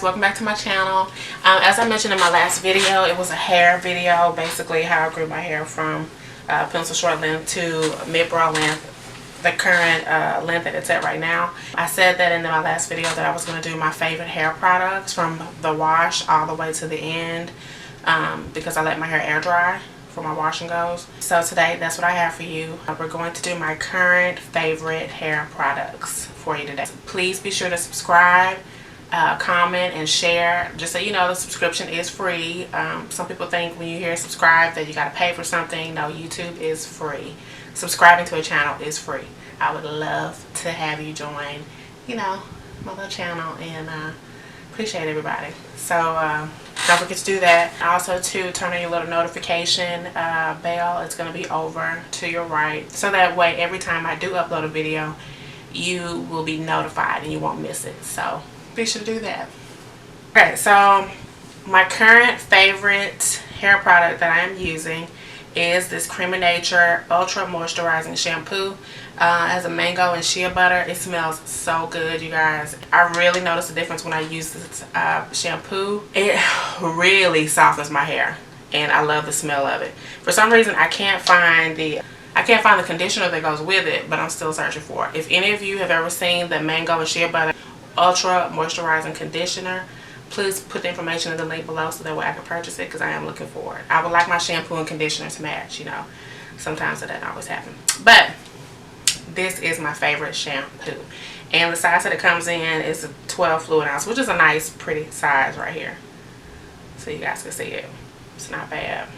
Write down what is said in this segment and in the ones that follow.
Welcome back to my channel. As I mentioned in my last video, it was a hair video, basically how I grew my hair from pencil short length to mid-brow length, the current length that it's at right now. I said that in my last video that I was going to do my favorite hair products from the wash all the way to the end because I let my hair air dry for my wash and goes. So today that's what I have for you. We're going to do my current favorite hair products for you today. Please be sure to subscribe. Comment and share. Just so you know, the subscription is free. Some people think when you hear subscribe that you got to pay for something. No, YouTube is free. Subscribing to a channel is free. I would love to have you join, you know, my little channel, and appreciate everybody. So don't forget to do that. Also to turn on your little notification bell. It's going to be over to your right, so that way every time I do upload a video you will be notified and you won't miss it. So be sure to do that. Okay, so my current favorite hair product that I am using is this Cream of Nature Ultra Moisturizing Shampoo. It has a mango and shea butter. It smells so good, you guys. I really notice the difference when I use this shampoo. It really softens my hair, and I love the smell of it. For some reason, I can't find the conditioner that goes with it, but I'm still searching for it. If any of you have ever seen the mango and shea butter Ultra Moisturizing Conditioner, please put the information in the link below so that way I can purchase it, because I am looking for it. I would like my shampoo and conditioner to match, you know. Sometimes that doesn't always happen. But this is my favorite shampoo. And the size that it comes in is a 12 fluid ounce, which is a nice, pretty size right here. So you guys can see it. It's not bad.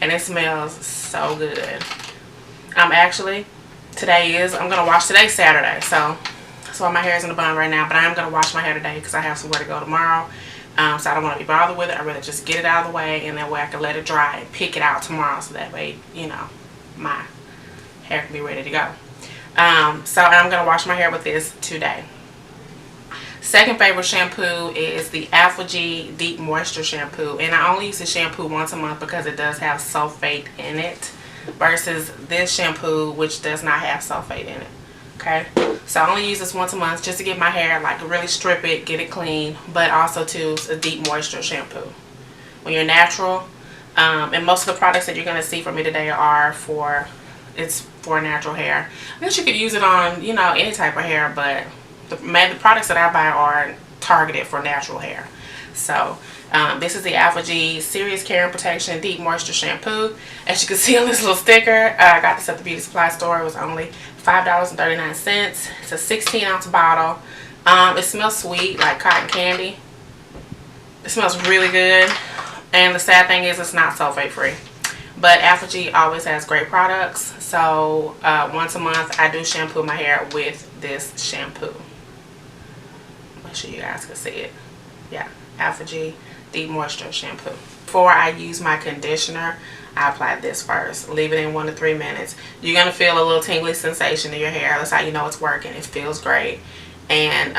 And it smells so good. I'm going to wash today's Saturday, so my hair is in a bun right now, but I am going to wash my hair today because I have somewhere to go tomorrow. So I don't want to be bothered with it. I'd rather just get it out of the way, and that way I can let it dry and pick it out tomorrow, so that way, you know, my hair can be ready to go. So I'm going to wash my hair with this today. Second favorite shampoo is the Alpha-G Deep Moisture Shampoo, and I only use this shampoo once a month because it does have sulfate in it, versus this shampoo which does not have sulfate in it. Okay, so I only use this once a month just to get my hair, like, really strip it, get it clean, but also to a deep moisture shampoo. When you're natural, and most of the products that you're going to see from me today are for natural hair. I guess you could use it on, you know, any type of hair, but the products that I buy are targeted for natural hair. So this is the Alpha-G Serious Care and Protection Deep Moisture Shampoo. As you can see on this little sticker, I got this at the beauty supply store. It was only $5.39. It's a 16-ounce bottle. It smells sweet, like cotton candy. It smells really good. And the sad thing is it's not sulfate free. But Alpha-G always has great products. So once a month I do shampoo my hair with this shampoo. Make sure you guys can see it. Yeah, Alpha-G Deep Moisture Shampoo. Before I use my conditioner, I apply this first. Leave it in 1 to 3 minutes. You're going to feel a little tingly sensation in your hair. That's how you know it's working. It feels great. And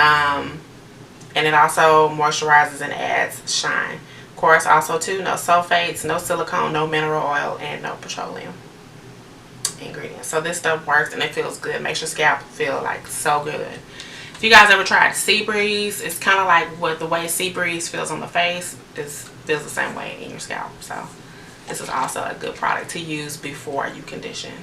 it also moisturizes and adds shine. Of course, also too, no sulfates, no silicone, no mineral oil, and no petroleum ingredients. So this stuff works and it feels good. Makes your scalp feel like so good. If you guys ever tried Sea Breeze, it's kind of like what the way Sea Breeze feels on the face feels the same way in your scalp. So this is also a good product to use before you condition.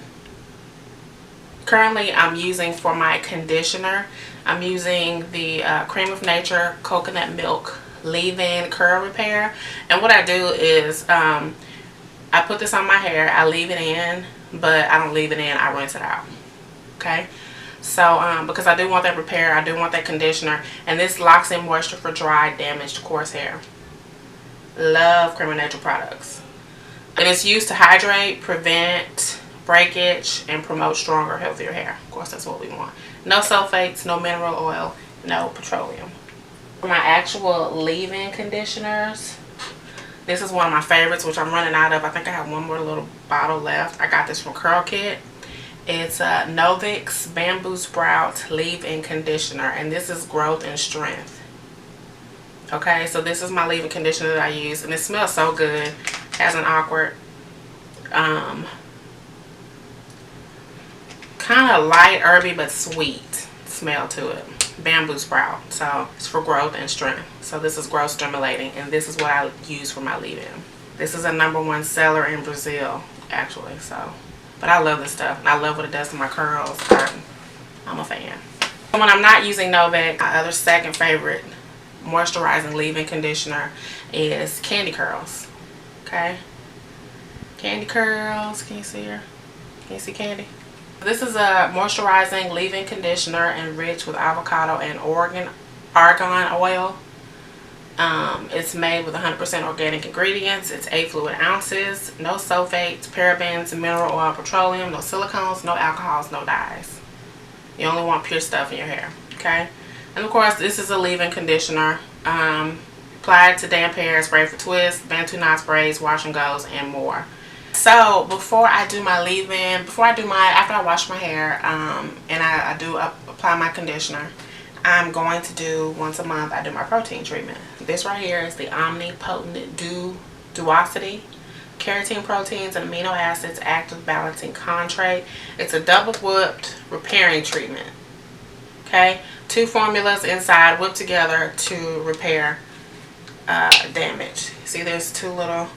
Currently, I'm using for my conditioner, I'm using the Cream of Nature Coconut Milk Leave-In Curl Repair. And what I do is I put this on my hair, I leave it in, but I don't leave it in, I rinse it out. Okay? So because I do want that repair, I do want that conditioner, and this locks in moisture for dry, damaged, coarse hair. Love Cream of Nature products. And it's used to hydrate, prevent breakage, and promote stronger, healthier hair. Of course, that's what we want. No sulfates, no mineral oil, no petroleum. For my actual leave-in conditioners, this is one of my favorites, which I'm running out of. I think I have one more little bottle left. I got this from Curl Kit. It's Novix Bamboo Sprout Leave-In Conditioner, and this is Growth and Strength. Okay, so this is my leave-in conditioner that I use, and it smells so good. Has an awkward kind of light, herby, but sweet smell to it. bamboo sprout. So it's for growth and strength. So this is growth stimulating, and this is what I use for my leave-in. This is a #1 seller in Brazil, actually. So, but I love this stuff. I love what it does to my curls. I'm a fan. When I'm not using Novec, my other second favorite moisturizing leave-in conditioner is Candy Curls. Okay, Candy Curls. Can you see her? Can you see Candy? This is a moisturizing leave-in conditioner enriched with avocado and argan oil. It's made with 100% organic ingredients. It's 8 fluid ounces. No sulfates, parabens, mineral oil, petroleum, no silicones, no alcohols, no dyes. You only want pure stuff in your hair. Okay? And of course, this is a leave-in conditioner. Applied to damp hair, spray for twists, Bantu knot sprays, wash and goes, and more. So before I do my leave-in, after I wash my hair, and I do apply my conditioner, I'm going to do once a month, I do my protein treatment. This right here is the Omnipotent Duosity. Keratin proteins and amino acids, active balancing concentrate. It's a double whipped repairing treatment. Okay, 2 formulas inside, whipped together to repair damage. See, there's 2 little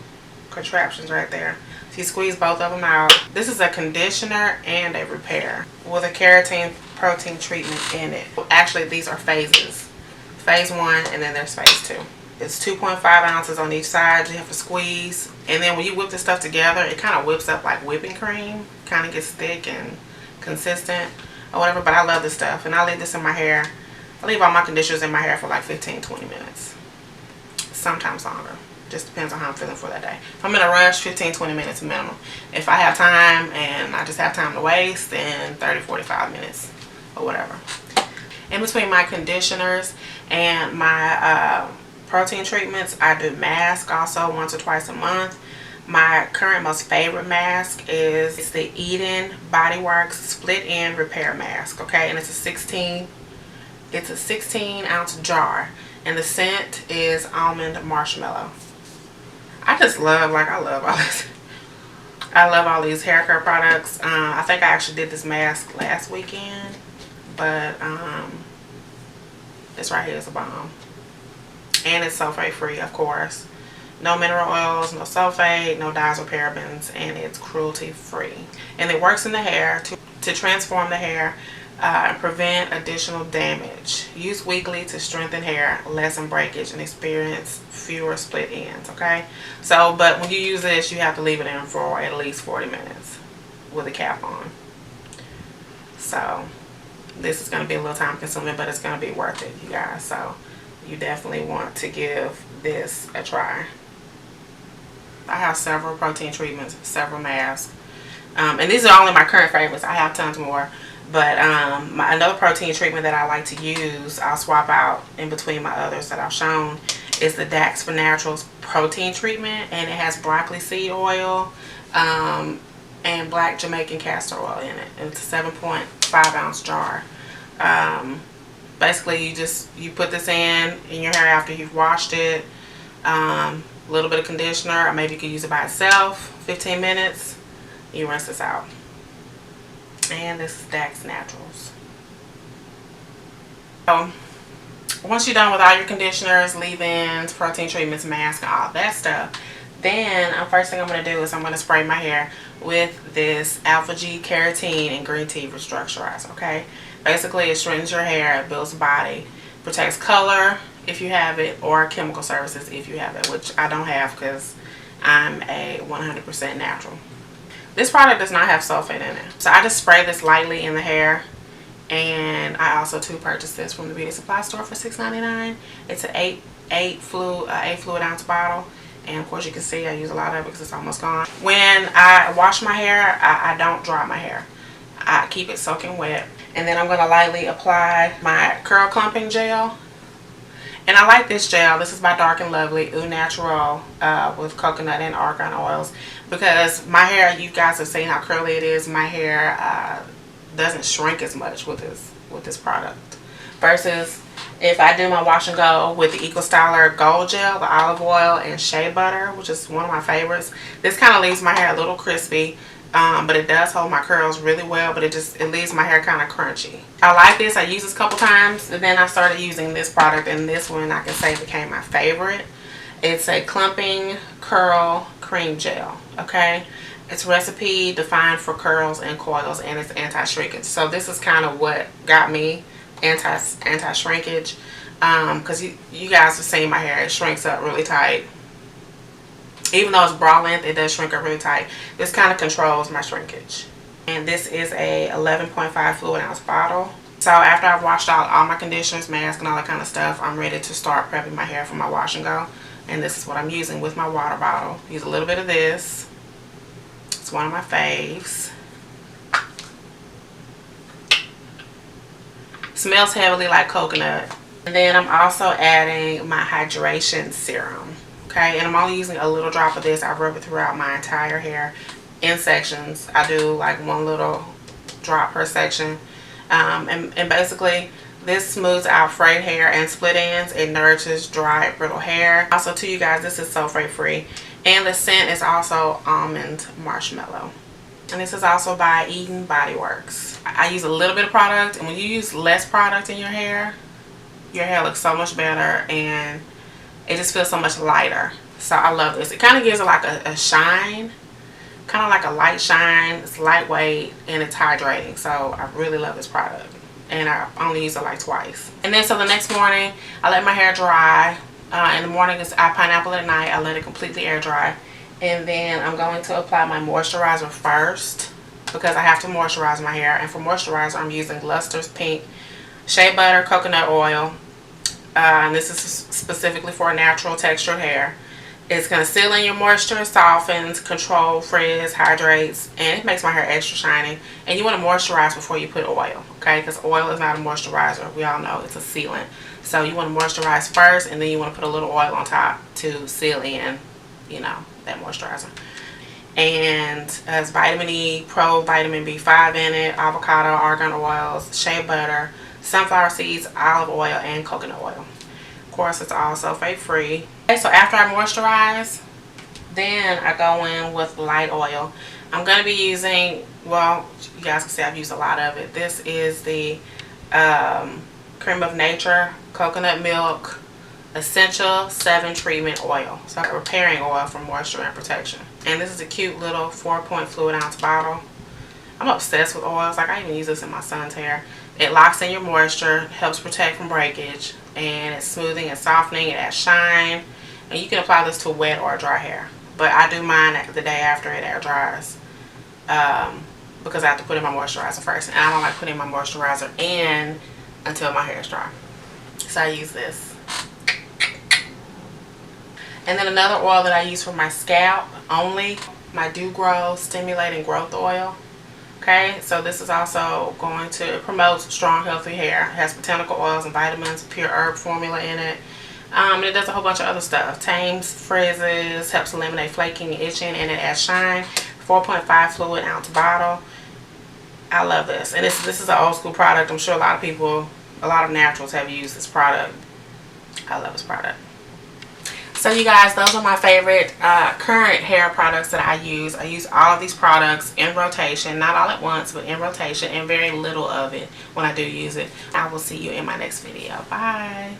contraptions right there. So you squeeze both of them out. This is a conditioner and a repair with a keratin protein treatment in it. Actually, these are phases. Phase 1 and then there's phase 2. It's 2.5 ounces on each side. You have to squeeze. And then when you whip this stuff together, it kind of whips up like whipping cream. Kind of gets thick and consistent or whatever. But I love this stuff. And I leave this in my hair. I leave all my conditioners in my hair for like 15-20 minutes. Sometimes longer. Just depends on how I'm feeling for that day. If I'm in a rush, 15-20 minutes minimum. If I have time and I just have time to waste, then 30-45 minutes or whatever. In between my conditioners and my protein treatments, I do mask also once or twice a month. My current most favorite mask is the Eden Body Works Split End Repair Mask. Okay, and it's a 16 ounce jar, and the scent is almond marshmallow. I just love, I love all this. I love all these hair care products. I think I actually did this mask last weekend, but this right here is a bomb. And it's sulfate free, of course. No mineral oils, no sulfate, no dyes or parabens, and it's cruelty free. And it works in the hair to transform the hair and prevent additional damage. Use weekly to strengthen hair, lessen breakage, and experience fewer split ends. Okay, so but when you use this, you have to leave it in for at least 40 minutes with a cap on. So this is going to be a little time consuming, but it's going to be worth it, you guys. So you definitely want to give this a try. I have several protein treatments, several masks, and these are only my current favorites. I have tons more. But another protein treatment that I like to use, I'll swap out in between my others that I've shown, is the Dax for Naturals protein treatment. And it has broccoli seed oil and black Jamaican castor oil in it. It's a 7.5 ounce jar. Basically, you put this in your hair after you've washed it. A little bit of conditioner, or maybe you could use it by itself. 15 minutes. You rinse this out. And this is Dax Naturals. So once you're done with all your conditioners, leave-ins, protein treatments, masks, all that stuff, then first thing I'm going to do is I'm going to spray my hair with this Alpha G Keratin and Green Tea Restructurizer. Okay, basically it straightens your hair, it builds the body, protects color if you have it, or chemical services if you have it, which I don't have because I'm a 100% natural. This product does not have sulfate in it. So I just spray this lightly in the hair. And I also too purchased this from the beauty supply store for $6.99. It's an 8 fluid ounce bottle. And of course you can see I use a lot of it because it's almost gone. When I wash my hair, I don't dry my hair. I keep it soaking wet. And then I'm going to lightly apply my curl clumping gel. And I like this gel. This is by Dark and Lovely Au Natural with coconut and argan oils. Because my hair, you guys have seen how curly it is. My hair doesn't shrink as much with this product. Versus if I do my wash and go with the Eco Styler Gold Gel, the olive oil and shea butter, which is one of my favorites. This kind of leaves my hair a little crispy. but it does hold my curls really well, but it leaves my hair kind of crunchy. I like this. I used this a couple times, and then I started using this product, and this one I can say became my favorite. It's a clumping curl cream gel. Okay, it's recipe defined for curls and coils, and it's anti-shrinkage. So this is kind of what got me anti-shrinkage, because you guys have seen my hair. It shrinks up really tight. Even though it's bra length, it does shrink up really tight. This kind of controls my shrinkage. And this is a 11.5 fluid ounce bottle. So after I've washed out all my conditioners, mask, and all that kind of stuff, I'm ready to start prepping my hair for my wash and go. And this is what I'm using with my water bottle. Use a little bit of this. It's one of my faves. Smells heavily like coconut. And then I'm also adding my hydration serum. Okay, and I'm only using a little drop of this. I rub it throughout my entire hair in sections. I do like one little drop per section. And basically, this smooths out frayed hair and split ends. It nourishes dry, brittle hair. Also, to you guys, this is sulfate free. And the scent is also almond marshmallow. And this is also by Eden Body Works. I use a little bit of product, and when you use less product in your hair looks so much better, and it just feels so much lighter. So I love this. It kind of gives it like a shine, kind of like a light shine. It's lightweight and it's hydrating. So I really love this product, and I only use it like twice. And then so the next morning I let my hair dry. In the morning I pineapple, at night I let it completely air dry, and then I'm going to apply my moisturizer first because I have to moisturize my hair. And for moisturizer, I'm using Luster's Pink Shea Butter Coconut Oil. And this is specifically for natural textured hair. It's going to seal in your moisture, softens, control, frizz, hydrates, and it makes my hair extra shiny. And you want to moisturize before you put oil, okay? Because oil is not a moisturizer. We all know it's a sealant. So you want to moisturize first, and then you want to put a little oil on top to seal in, you know, that moisturizer. And it has vitamin E, pro vitamin B5 in it, avocado, argan oils, shea butter, sunflower seeds, olive oil, and coconut oil. Of course, it's all sulfate free. Okay, so after I moisturize, then I go in with light oil. I'm going to be using, well, you guys can see I've used a lot of it. This is the Cream of Nature Coconut Milk Essential 7 Treatment Oil. So a repairing oil for moisture and protection. And this is a cute little 4-point fluid ounce bottle. I'm obsessed with oils. Like, I even use this in my son's hair. It locks in your moisture, helps protect from breakage, and it's smoothing and softening. It adds shine. And you can apply this to wet or dry hair. But I do mine the day after it air dries, because I have to put in my moisturizer first. And I don't like putting my moisturizer in until my hair is dry. So I use this. And then another oil that I use for my scalp only, my Do Grow Stimulating Growth Oil. Okay, so this is also going to promote strong, healthy hair. It has botanical oils and vitamins, pure herb formula in it. And it does a whole bunch of other stuff. Tames frizzes, helps eliminate flaking and itching, and it adds shine. 4.5 fluid ounce bottle. I love this. And this is an old school product. I'm sure a lot of people, a lot of naturals have used this product. I love this product. So you guys, those are my favorite current hair products that I use. I use all of these products in rotation, not all at once, but in rotation, and very little of it when I do use it. I will see you in my next video. Bye.